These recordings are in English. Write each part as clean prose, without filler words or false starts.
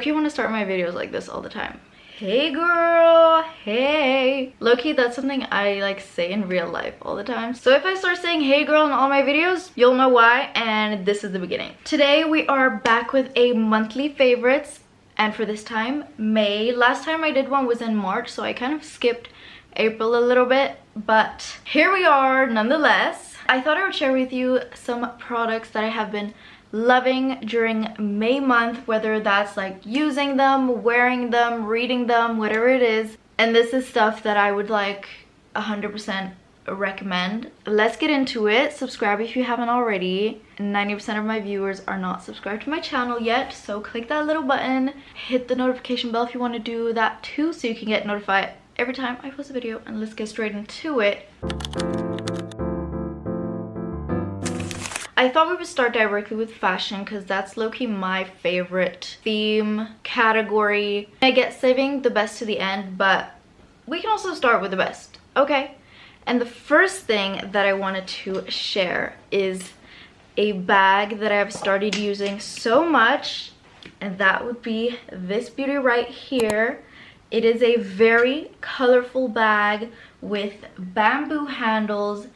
low-key want to start my videos like this all the time. Hey girl, hey. Low-key, that's something I like say in real life all the time. So if I start saying hey girl in all my videos, you'll know why, and this is the beginning. Today we are back with a monthly favorites, and for this time, May. Last time I did one was in March, so I kind of skipped April a little bit, but here we are nonetheless. I thought I would share with you some products that I have been loving during May month, whether that's like using them, wearing them, reading them, whatever it is. And this is stuff that I would like 100% recommend. Let's get into it. Subscribe if you haven't already. 90% of my viewers are not subscribed to my channel yet, so click that little button, hit the notification bell if you want to do that too, so you can get notified every time I post a video. And let's get straight into it. I thought we would start directly with fashion because that's low-key my favorite theme category. I get saving the best to the end, but we can also start with the best, okay? And the first thing that I wanted to share is a bag that I've started using so much, and that would be this beauty right here. It is a very colorful bag with bamboo handles.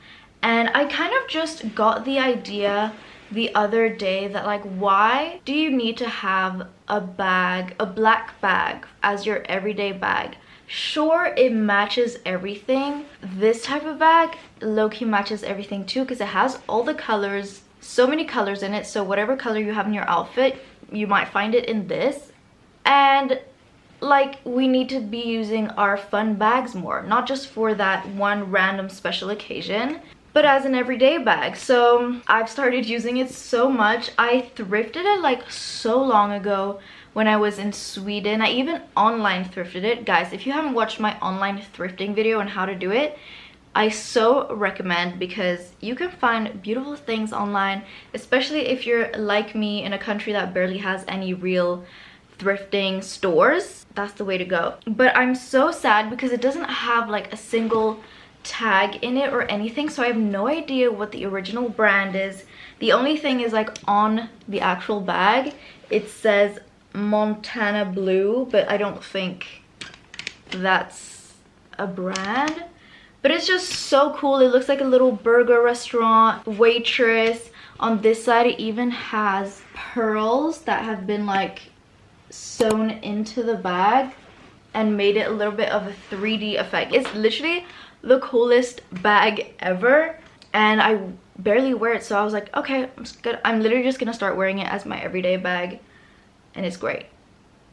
And I kind of just got the idea the other day that like, why do you need to have a bag, a black bag, as your everyday bag? Sure, it matches everything. This type of bag low-key matches everything too, because it has all the colors, so many colors in it. So whatever color you have in your outfit, you might find it in this. And like, we need to be using our fun bags more, not just for that one random special occasion, but as an everyday bag. So I've started using it so much. I thrifted it like so long ago when I was in Sweden. I even online thrifted it. Guys, if you haven't watched my online thrifting video on how to do it, I so recommend, because you can find beautiful things online, especially if you're like me in a country that barely has any real thrifting stores. That's the way to go. But I'm so sad because it doesn't have like a single tag in it or anything, so I have no idea what the original brand is. The only thing is like on the actual bag it says Montana Blue, but I don't think that's a brand. But it's just so cool. It looks like a little burger restaurant waitress. On this side it even has pearls that have been like sewn into the bag and made it a little bit of a 3D effect. It's literally the coolest bag ever, and I barely wear it, so I was like, okay, I'm literally just gonna start wearing it as my everyday bag, and it's great.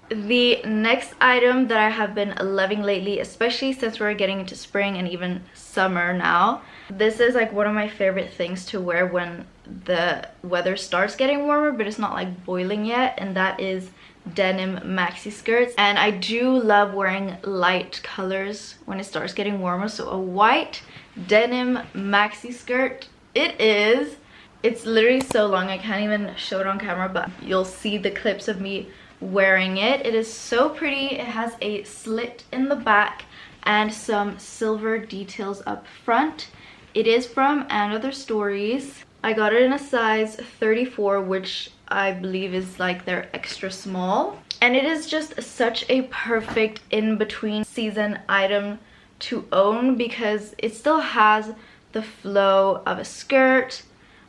The next item that I have been loving lately, especially since we're getting into spring and even summer now, this is like one of my favorite things to wear when the weather starts getting warmer but it's not like boiling yet, and that is denim maxi skirts. And I do love wearing light colors when it starts getting warmer, so a white denim maxi skirt it's literally so long I can't even show it on camera, but you'll see the clips of me wearing it. It is so pretty. It has a slit in the back and some silver details up front. It is from Another Stories. I got it in a size 34, which I believe is like their extra small, and it is just such a perfect in-between season item to own because it still has the flow of a skirt,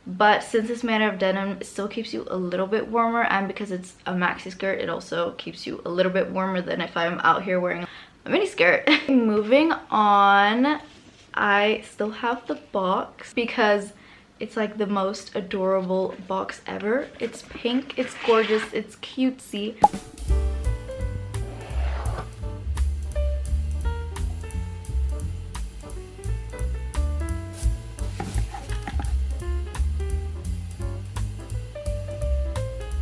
but since it's made out of denim, it still keeps you a little bit warmer, and because it's a maxi skirt, it also keeps you a little bit warmer than if I'm out here wearing a mini skirt. Moving on, I still have the box because it's like the most adorable box ever. It's pink, it's gorgeous, it's cutesy.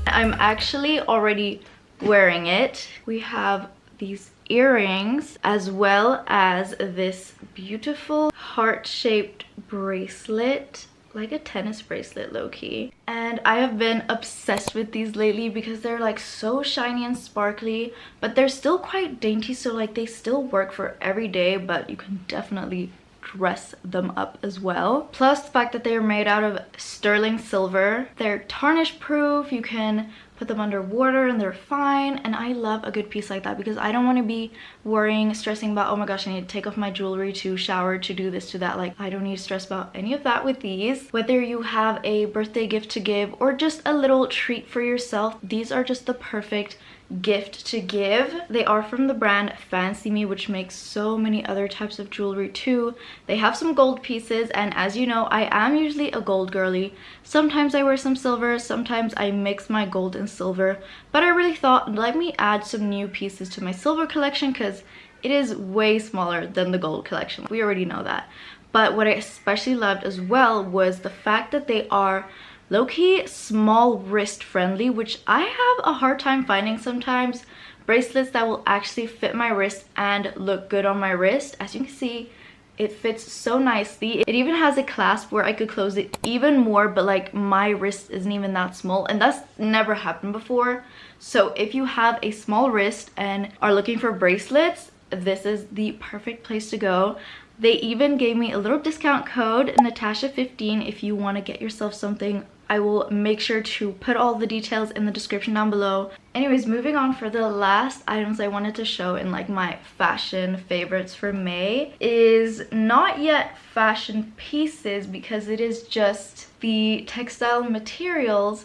I'm actually already wearing it. We have these earrings as well as this beautiful heart-shaped bracelet, like a tennis bracelet low-key. And I have been obsessed with these lately because they're like so shiny and sparkly, but they're still quite dainty, so like they still work for every day, but you can definitely dress them up as well. Plus the fact that they are made out of sterling silver. They're tarnish proof. You can put them under water and they're fine. And I love a good piece like that because I don't want to be worrying, stressing about, oh my gosh, I need to take off my jewelry to shower, to do this, to that. Like, I don't need to stress about any of that with these. Whether you have a birthday gift to give or just a little treat for yourself, these are just the perfect gift to give. They are from the brand Fancy Me, which makes so many other types of jewelry too. They have some gold pieces, and as you know, I am usually a gold girly. Sometimes I wear some silver, sometimes I mix my gold and silver, but I really thought, let me add some new pieces to my silver collection because it is way smaller than the gold collection. We already know that. But what I especially loved as well was the fact that they are low-key small wrist friendly, which I have a hard time finding sometimes. Bracelets that will actually fit my wrist and look good on my wrist. As you can see, it fits so nicely. It even has a clasp where I could close it even more, but like my wrist isn't even that small, and that's never happened before. So if you have a small wrist and are looking for bracelets, this is the perfect place to go. They even gave me a little discount code, Natasha15, if you want to get yourself something. I will make sure to put all the details in the description down below. Anyways, moving on, for the last items I wanted to show in like my fashion favorites for May is not yet fashion pieces because it is just the textile materials,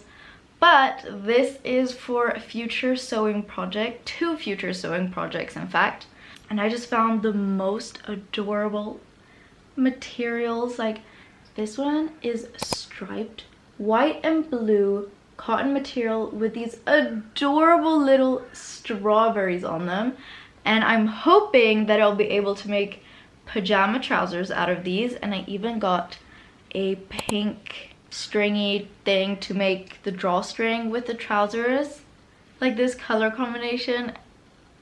but this is for a future sewing project, 2 future sewing projects in fact. And I just found the most adorable materials. Like, this one is striped white and blue cotton material with these adorable little strawberries on them, and I'm hoping that I'll be able to make pajama trousers out of these. And I even got a pink stringy thing to make the drawstring with the trousers. Like, this color combination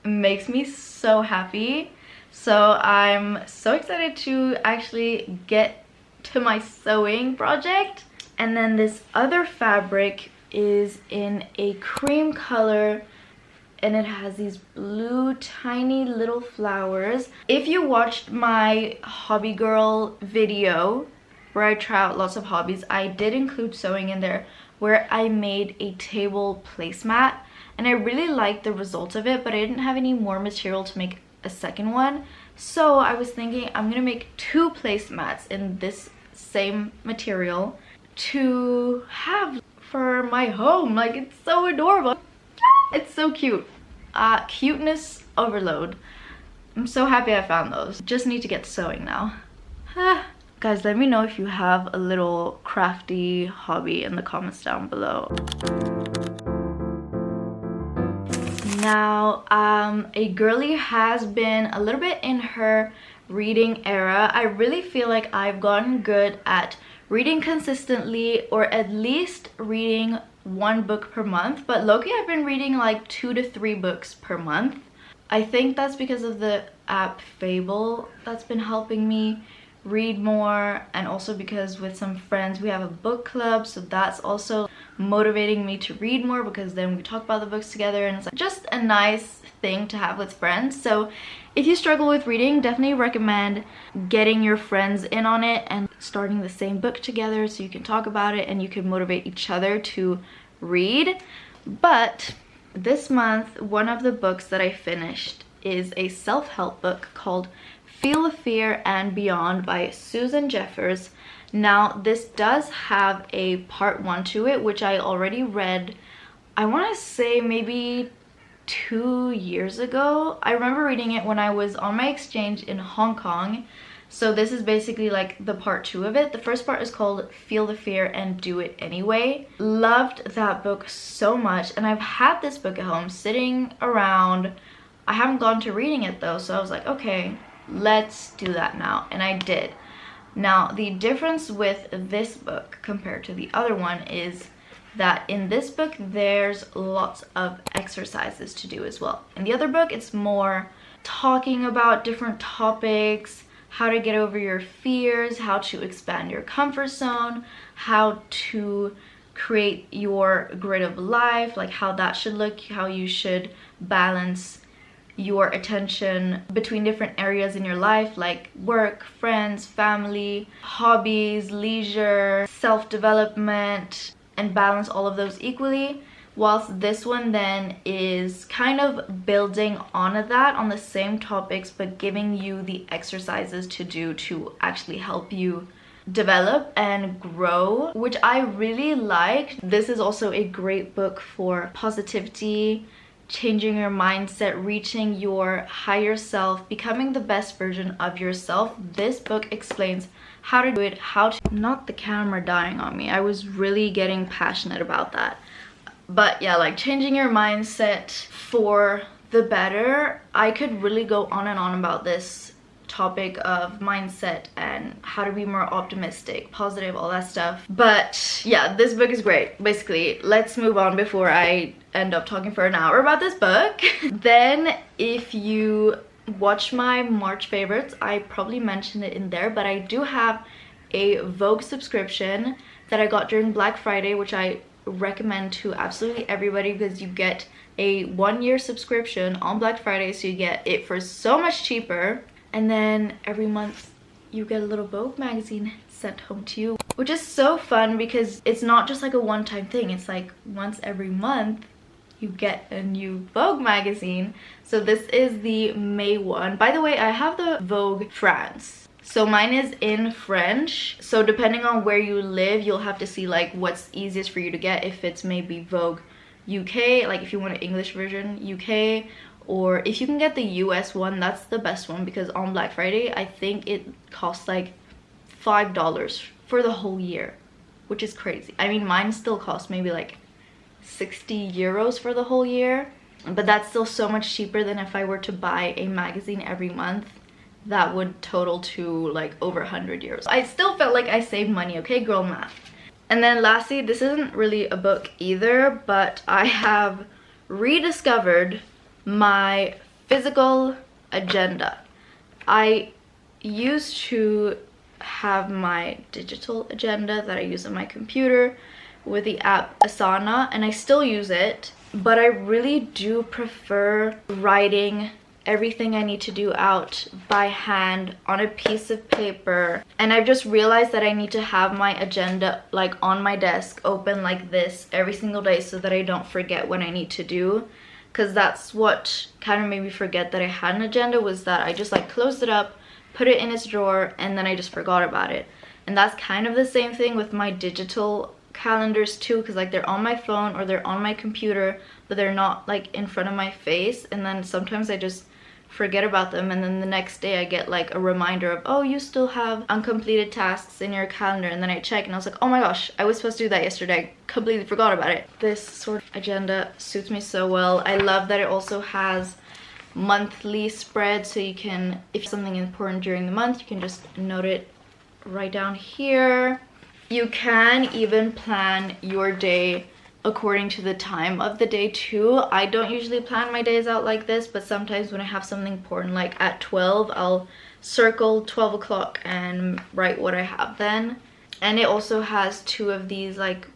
makes me so happy. So I'm so excited to actually get to my sewing project. And then this other fabric is in a cream color, and it has these blue tiny little flowers. If you watched my hobby girl video where I try out lots of hobbies, I did include sewing in there where I made a table placemat, and I really liked the results of it, but I didn't have any more material to make a second one. So I was thinking I'm gonna make 2 placemats in this same material to have for my home. Like, it's so adorable. It's so cute. Cuteness overload. I'm so happy I found those. Just need to get sewing now. Guys, let me know if you have a little crafty hobby in the comments down below. Now, a girly has been a little bit in her reading era. I really feel like I've gotten good at reading consistently, or at least reading 1 book per month, but low-key I've been reading like 2 to 3 books per month. I think that's because of the app Fable that's been helping me read more, and also because with some friends we have a book club, so that's also motivating me to read more because then we talk about the books together, and it's just a nice thing to have with friends. So if you struggle with reading, definitely recommend getting your friends in on it and starting the same book together so you can talk about it and you can motivate each other to read. But this month, one of the books that I finished is a self-help book called Feel the Fear and Beyond by Susan Jeffers. Now, this does have a part 1 to it, which I already read, I want to say maybe 2 years ago. I remember reading it when I was on my exchange in Hong Kong. So this is basically like the part 2 of it. The first part is called Feel the Fear and Do It Anyway. Loved that book so much, and I've had this book at home sitting around. I haven't gone to reading it though, so I was like, okay, let's do that now, and I did. Now, the difference with this book compared to the other one is that in this book there's lots of exercises to do as well. In the other book, it's more talking about different topics, how to get over your fears, how to expand your comfort zone, how to create your grid of life, like how that should look, how you should balance your attention between different areas in your life, like work, friends, family, hobbies, leisure, self-development, and balance all of those equally. whilst this one then is kind of building on that, on the same topics, but giving you the exercises to do to actually help you develop and grow, which I really liked. This is also a great book for positivity, changing your mindset, reaching your higher self, becoming the best version of yourself. This book explains how to do it, how to... Not the camera dying on me. I was really getting passionate about that. But yeah, like changing your mindset for the better. I could really go on and on about this topic of mindset and how to be more optimistic, positive, all that stuff. But yeah, this book is great. Basically, let's move on before I end up talking for an hour about this book. Then if you watch my March favorites, I probably mentioned it in there, but I do have a Vogue subscription that I got during Black Friday, which I recommend to absolutely everybody because you get a 1-year subscription on Black Friday, so you get it for so much cheaper. And then every month you get a little Vogue magazine sent home to you, which is so fun because it's not just like a one-time thing. It's like once every month you get a new Vogue magazine. So this is the May one. By the way, I have the Vogue France. So mine is in French. So depending on where you live, you'll have to see like what's easiest for you to get. If it's maybe Vogue UK, like if you want an English version, UK, or if you can get the US one, that's the best one because on Black Friday, I think it costs like $5 for the whole year, which is crazy. I mean, mine still costs maybe like 60 euros for the whole year, but that's still so much cheaper than if I were to buy a magazine every month. That would total to like over 100 euros. I still felt like I saved money, okay, girl math. And then lastly, this isn't really a book either, but I have rediscovered my physical agenda. I used to have my digital agenda that I use on my computer with the app Asana, and I still use it, but I really do prefer writing everything I need to do out by hand on a piece of paper. And I've just realized that I need to have my agenda like on my desk open like this every single day so that I don't forget what I need to do, because that's what kind of made me forget that I had an agenda, was that I just like closed it up, put it in its drawer, and then I just forgot about it. And that's kind of the same thing with my digital calendars too, because like they're on my phone or they're on my computer, but they're not like in front of my face, and then sometimes I just forget about them, and then the next day I get like a reminder of, oh, you still have uncompleted tasks in your calendar, and then I check and I was like, oh my gosh, I was supposed to do that yesterday, I completely forgot about it. This sort of agenda suits me so well. I love that it also has monthly spread, so you can, if something important during the month, you can just note it right down here. You can even plan your day according to the time of the day too. I don't usually plan my days out like this, but sometimes when I have something important like at 12, I'll circle 12 o'clock and write what I have then. And it also has 2 of these like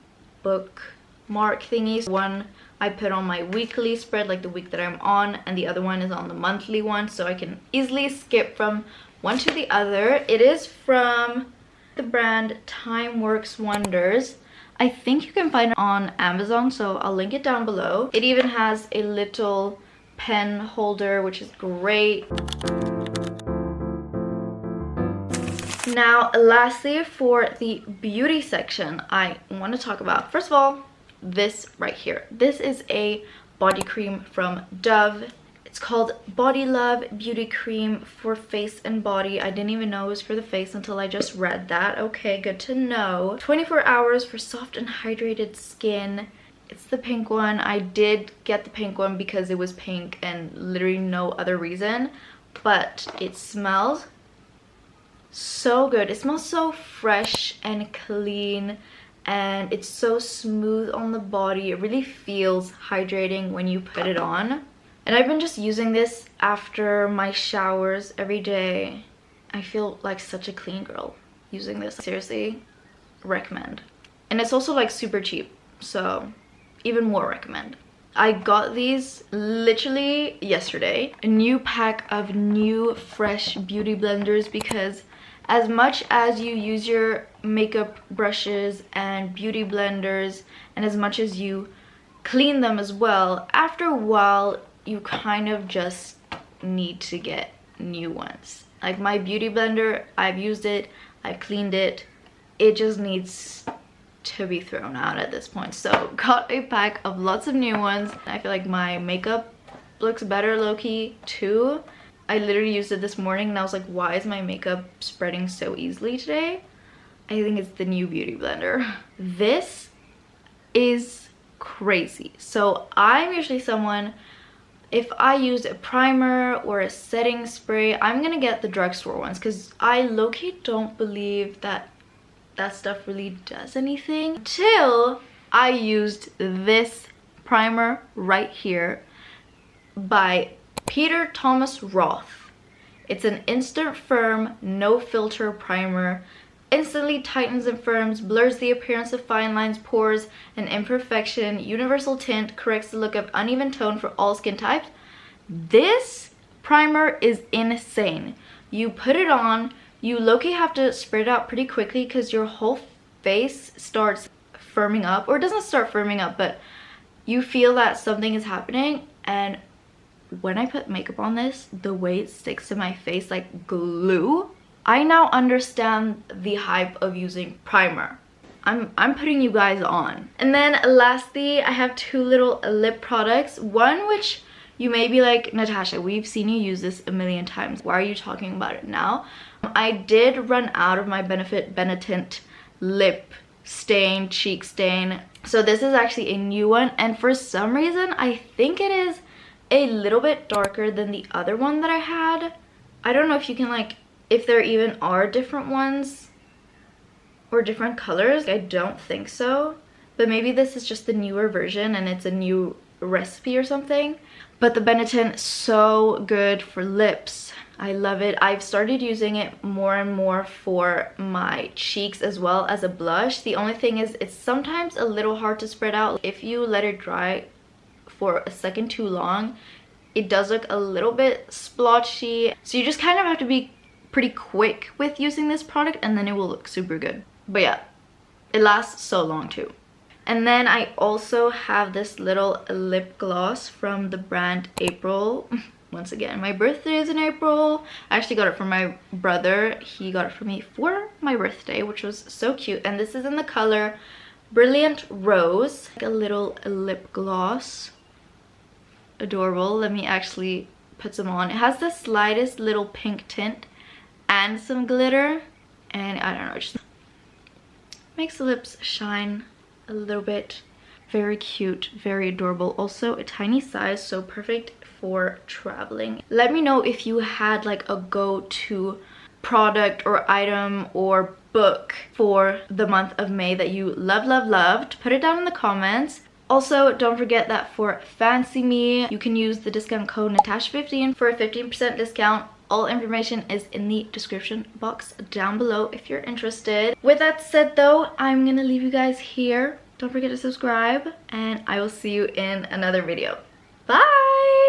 bookmark thingies. One I put on my weekly spread, like the week that I'm on, and the other one is on the monthly one, so I can easily skip from one to the other. It is from the brand Time Works Wonders. I think you can find it on Amazon, so I'll link it down below. It even has a little pen holder, which is great. Now, lastly, for the beauty section, I want to talk about, first of all, this right here. This is a body cream from Dove. It's called Body Love Beauty Cream for Face and Body. I didn't even know it was for the face until I just read that. Okay, good to know. 24 hours for soft and hydrated skin. It's the pink one. I did get the pink one because it was pink and literally no other reason. But it smells so good. It smells so fresh and clean, and it's so smooth on the body. It really feels hydrating when you put it on. And I've been just using this after my showers every day. I feel like such a clean girl using this. Seriously, recommend. And it's also like super cheap, so even more recommend. I got these literally yesterday. A new pack of new fresh beauty blenders, because as much as you use your makeup brushes and beauty blenders, and as much as you clean them as well, after a while you kind of just need to get new ones. Like my beauty blender, I've used it, I've cleaned it, it just needs to be thrown out at this point. So got a pack of lots of new ones. I feel like my makeup looks better low-key too. I literally used it this morning and I was like, why is my makeup spreading so easily today? I think it's the new beauty blender. This is crazy. So I'm usually someone, if I use a primer or a setting spray, I'm gonna get the drugstore ones because I low-key don't believe that that stuff really does anything until I used this primer right here by Peter Thomas Roth. It's an instant firm, no filter primer. Instantly tightens and firms, blurs the appearance of fine lines, pores, and imperfection. Universal tint, corrects the look of uneven tone for all skin types. This primer is insane. You put it on, you low-key have to spread it out pretty quickly because your whole face starts firming up, or it doesn't start firming up, but you feel that something is happening. And when I put makeup on this, the way it sticks to my face like glue, I now understand the hype of using primer. I'm putting you guys on. And then lastly, I have two little lip products. One which you may be like, Natasha, we've seen you use this a million times. Why are you talking about it now? I did run out of my Benefit Benetint lip stain, cheek stain. So this is actually a new one. And for some reason, I think it is a little bit darker than the other one that I had. I don't know if you can like, if there even are different ones or different colors. I don't think so, but maybe this is just the newer version and it's a new recipe or something. But the Benetint, so good for lips. I love it. I've started using it more and more for my cheeks as well as a blush. The only thing is it's sometimes a little hard to spread out. If you let it dry for a second too long, it does look a little bit splotchy. So you just kind of have to be pretty quick with using this product and then it will look super good. But yeah, it lasts so long too. And then I also have this little lip gloss from the brand April. Once again, my birthday is in April. I actually got it from my brother. He got it for me for my birthday, which was so cute. And this is in the color Brilliant Rose. Like a little lip gloss. Adorable. Let me actually put some on. It has the slightest little pink tint and some glitter, and I don't know, it just makes the lips shine a little bit. Very cute, very adorable. Also a tiny size, so perfect for traveling. Let me know if you had like a go-to product or item or book for the month of May that you loved. Put it down in the comments. Also, don't forget that for Fancy Me, you can use the discount code Natasha15 for a 15% discount. All information is in the description box down below if you're interested. With that said though, I'm gonna leave you guys here. Don't forget to subscribe and I will see you in another video. Bye!